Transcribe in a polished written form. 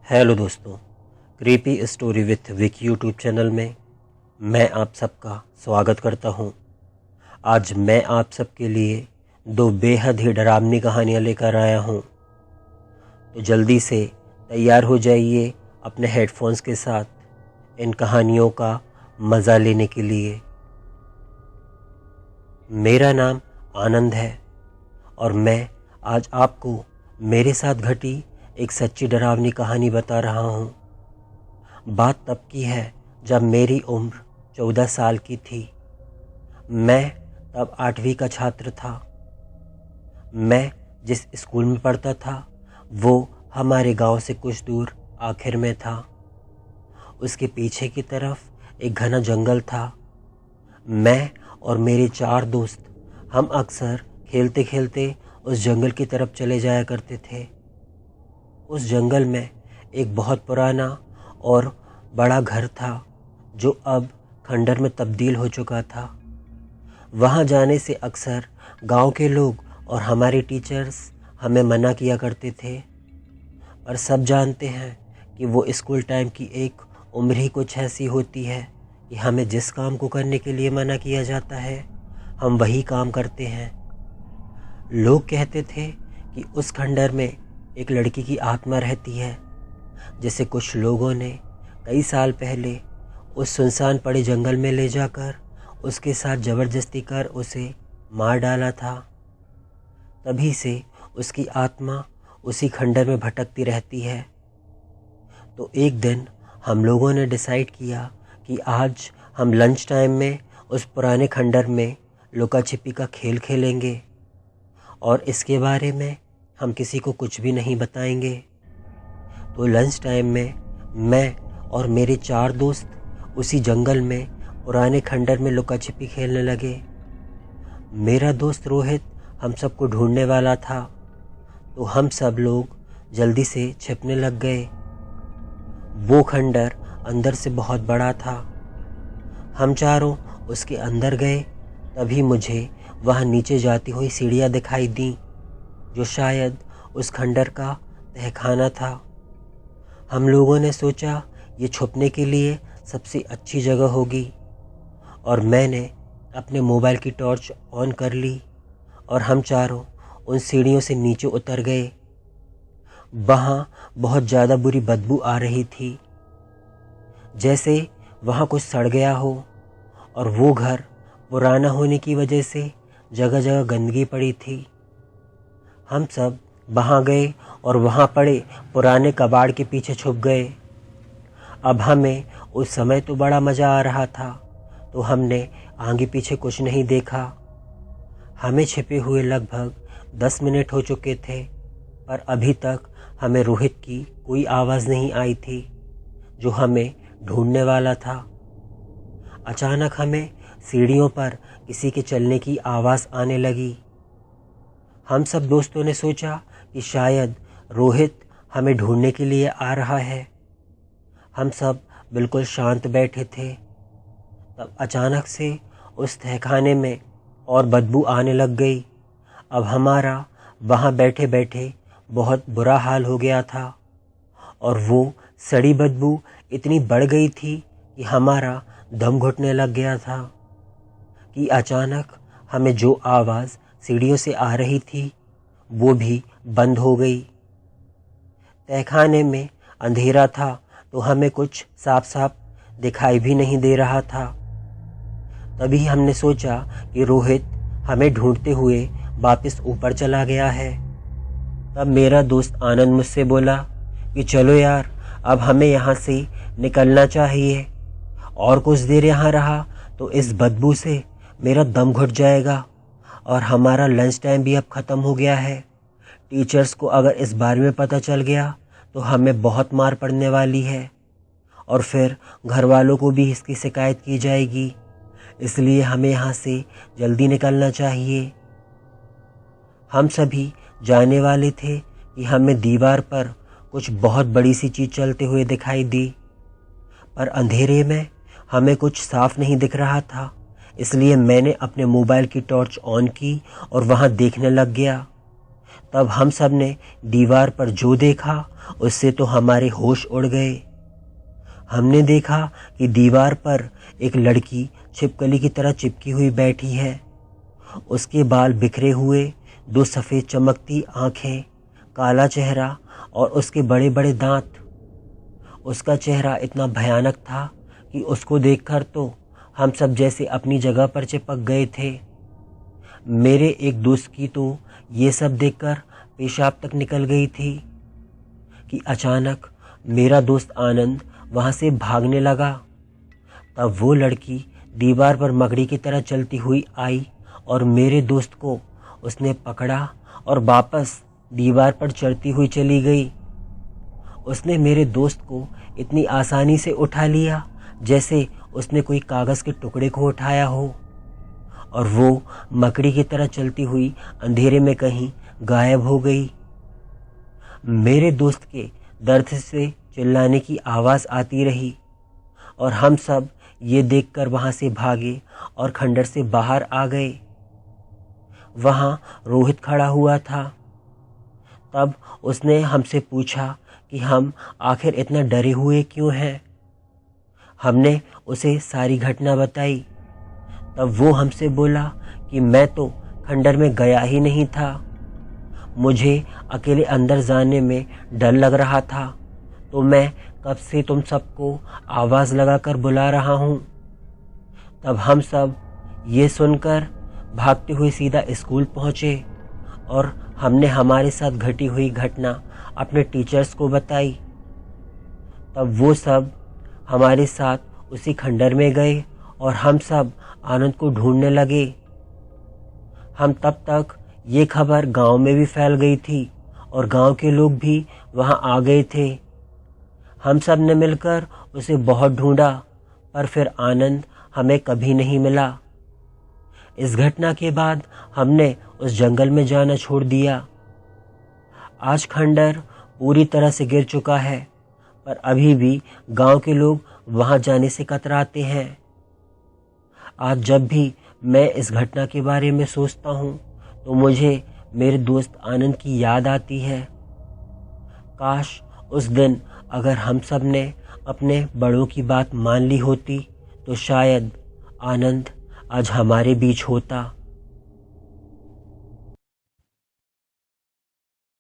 Hello दोस्तों, creepy story with Vik YouTube channel में मैं आप सबका स्वागत करता हूं। आज मैं आप सबके लिए दो बेहद ही डरावनी कहानियां लेकर आया हूं। तो जल्दी से तैयार हो जाइए अपने हेडफोन्स के साथ इन कहानियों का मज़ा लेने के लिए। मेरा नाम आनंद है और मैं आज आपको मेरे साथ घटी एक सच्ची डरावनी कहानी बता रहा हूँ। बात तब की है जब मेरी उम्र 14 साल की थी। मैं तब 8वीं का छात्र था। मैं जिस स्कूल में पढ़ता था वो हमारे गांव से कुछ दूर आखिर में था। उसके पीछे की तरफ एक घना जंगल था। मैं और मेरे 4 दोस्त हम अक्सर खेलते खेलते उस जंगल की तरफ चले जाया करते थे। उस जंगल में एक बहुत पुराना और बड़ा घर था जो अब खंडर में तब्दील हो चुका था। वहाँ जाने से अक्सर गांव के लोग और हमारे टीचर्स हमें मना किया करते थे, पर सब जानते हैं कि वो स्कूल टाइम की एक उम्र ही कुछ ऐसी होती है कि हमें जिस काम को करने के लिए मना किया जाता है हम वही काम करते हैं। लोग कहते थे कि उस खंडर में एक लड़की की आत्मा रहती है जिसे कुछ लोगों ने कई साल पहले उस सुनसान पड़े जंगल में ले जाकर उसके साथ ज़बरदस्ती कर उसे मार डाला था। तभी से उसकी आत्मा उसी खंडर में भटकती रहती है। तो एक दिन हम लोगों ने डिसाइड किया कि आज हम लंच टाइम में उस पुराने खंडर में लुका छिपी का खेल खेलेंगे और इसके बारे में हम किसी को कुछ भी नहीं बताएंगे। तो लंच टाइम में मैं और मेरे 4 दोस्त उसी जंगल में पुराने खंडर में लुका छिपी खेलने लगे। मेरा दोस्त रोहित हम सबको ढूंढने वाला था, तो हम सब लोग जल्दी से छिपने लग गए। वो खंडर अंदर से बहुत बड़ा था। हम चारों उसके अंदर गए, तभी मुझे वहाँ नीचे जाती हुई सीढ़ियाँ दिखाई दी जो शायद उस खंडर का तहखाना था। हम लोगों ने सोचा ये छुपने के लिए सबसे अच्छी जगह होगी और मैंने अपने मोबाइल की टॉर्च ऑन कर ली और हम चारों उन सीढ़ियों से नीचे उतर गए। वहाँ बहुत ज़्यादा बुरी बदबू आ रही थी, जैसे वहाँ कुछ सड़ गया हो, और वो घर पुराना होने की वजह से जगह जगह गंदगी पड़ी थी। हम सब वहाँ गए और वहाँ पड़े पुराने कबाड़ के पीछे छुप गए। अब हमें उस समय तो बड़ा मज़ा आ रहा था, तो हमने आगे पीछे कुछ नहीं देखा। हमें छिपे हुए लगभग 10 मिनट हो चुके थे, पर अभी तक हमें रोहित की कोई आवाज़ नहीं आई थी जो हमें ढूंढने वाला था। अचानक हमें सीढ़ियों पर किसी के चलने की आवाज़ आने लगी। हम सब दोस्तों ने सोचा कि शायद रोहित हमें ढूंढने के लिए आ रहा है। हम सब बिल्कुल शांत बैठे थे। तब अचानक से उस तहखाने में और बदबू आने लग गई। अब हमारा वहाँ बैठे बैठे बहुत बुरा हाल हो गया था और वो सड़ी बदबू इतनी बढ़ गई थी कि हमारा दम घुटने लग गया था कि अचानक हमें जो आवाज़ सीढ़ियों से आ रही थी वो भी बंद हो गई। तहखाने में अंधेरा था, तो हमें कुछ साफ साफ दिखाई भी नहीं दे रहा था। तभी हमने सोचा कि रोहित हमें ढूंढते हुए वापस ऊपर चला गया है। तब मेरा दोस्त आनंद मुझसे बोला कि चलो यार, अब हमें यहाँ से निकलना चाहिए, और कुछ देर यहाँ रहा तो इस बदबू से मेरा दम घुट जाएगा और हमारा लंच टाइम भी अब ख़त्म हो गया है। टीचर्स को अगर इस बारे में पता चल गया तो हमें बहुत मार पड़ने वाली है और फिर घर वालों को भी इसकी शिकायत की जाएगी। इसलिए हमें यहाँ से जल्दी निकलना चाहिए। हम सभी जाने वाले थे कि हमें दीवार पर कुछ बहुत बड़ी सी चीज़ चलते हुए दिखाई दी, पर अंधेरे में हमें कुछ साफ नहीं दिख रहा था। इसलिए मैंने अपने मोबाइल की टॉर्च ऑन की और वहाँ देखने लग गया। तब हम सब ने दीवार पर जो देखा उससे तो हमारे होश उड़ गए। हमने देखा कि दीवार पर एक लड़की छिपकली की तरह चिपकी हुई बैठी है। उसके बाल बिखरे हुए, 2 सफ़ेद चमकती आँखें, काला चेहरा और उसके बड़े बड़े दांत। उसका चेहरा इतना भयानक था कि उसको देखकर तो हम सब जैसे अपनी जगह पर चिपक गए थे। मेरे एक दोस्त की तो ये सब देखकर पेशाब तक निकल गई थी कि अचानक मेरा दोस्त आनंद वहाँ से भागने लगा। तब वो लड़की दीवार पर मकड़ी की तरह चलती हुई आई और मेरे दोस्त को उसने पकड़ा और वापस दीवार पर चढ़ती हुई चली गई। उसने मेरे दोस्त को इतनी आसानी से उठा लिया जैसे उसने कोई कागज़ के टुकड़े को उठाया हो, और वो मकड़ी की तरह चलती हुई अंधेरे में कहीं गायब हो गई। मेरे दोस्त के दर्द से चिल्लाने की आवाज़ आती रही और हम सब ये देखकर वहाँ से भागे और खंडर से बाहर आ गए। वहाँ रोहित खड़ा हुआ था। तब उसने हमसे पूछा कि हम आखिर इतना डरे हुए क्यों हैं। हमने उसे सारी घटना बताई। तब वो हमसे बोला कि मैं तो खंडर में गया ही नहीं था, मुझे अकेले अंदर जाने में डर लग रहा था, तो मैं कब से तुम सबको आवाज़ लगाकर बुला रहा हूँ। तब हम सब ये सुनकर भागते हुए सीधा स्कूल पहुँचे और हमने हमारे साथ घटी हुई घटना अपने टीचर्स को बताई। तब वो सब हमारे साथ उसी खंडर में गए और हम सब आनंद को ढूंढने लगे। हम तब तक ये खबर गांव में भी फैल गई थी और गांव के लोग भी वहां आ गए थे। हम सब ने मिलकर उसे बहुत ढूंढा, पर फिर आनंद हमें कभी नहीं मिला। इस घटना के बाद हमने उस जंगल में जाना छोड़ दिया। आज खंडर पूरी तरह से गिर चुका है, पर अभी भी गांव के लोग वहां जाने से कतराते हैं। आज जब भी मैं इस घटना के बारे में सोचता हूँ तो मुझे मेरे दोस्त आनंद की याद आती है। काश उस दिन अगर हम सब ने अपने बड़ों की बात मान ली होती तो शायद आनंद आज हमारे बीच होता।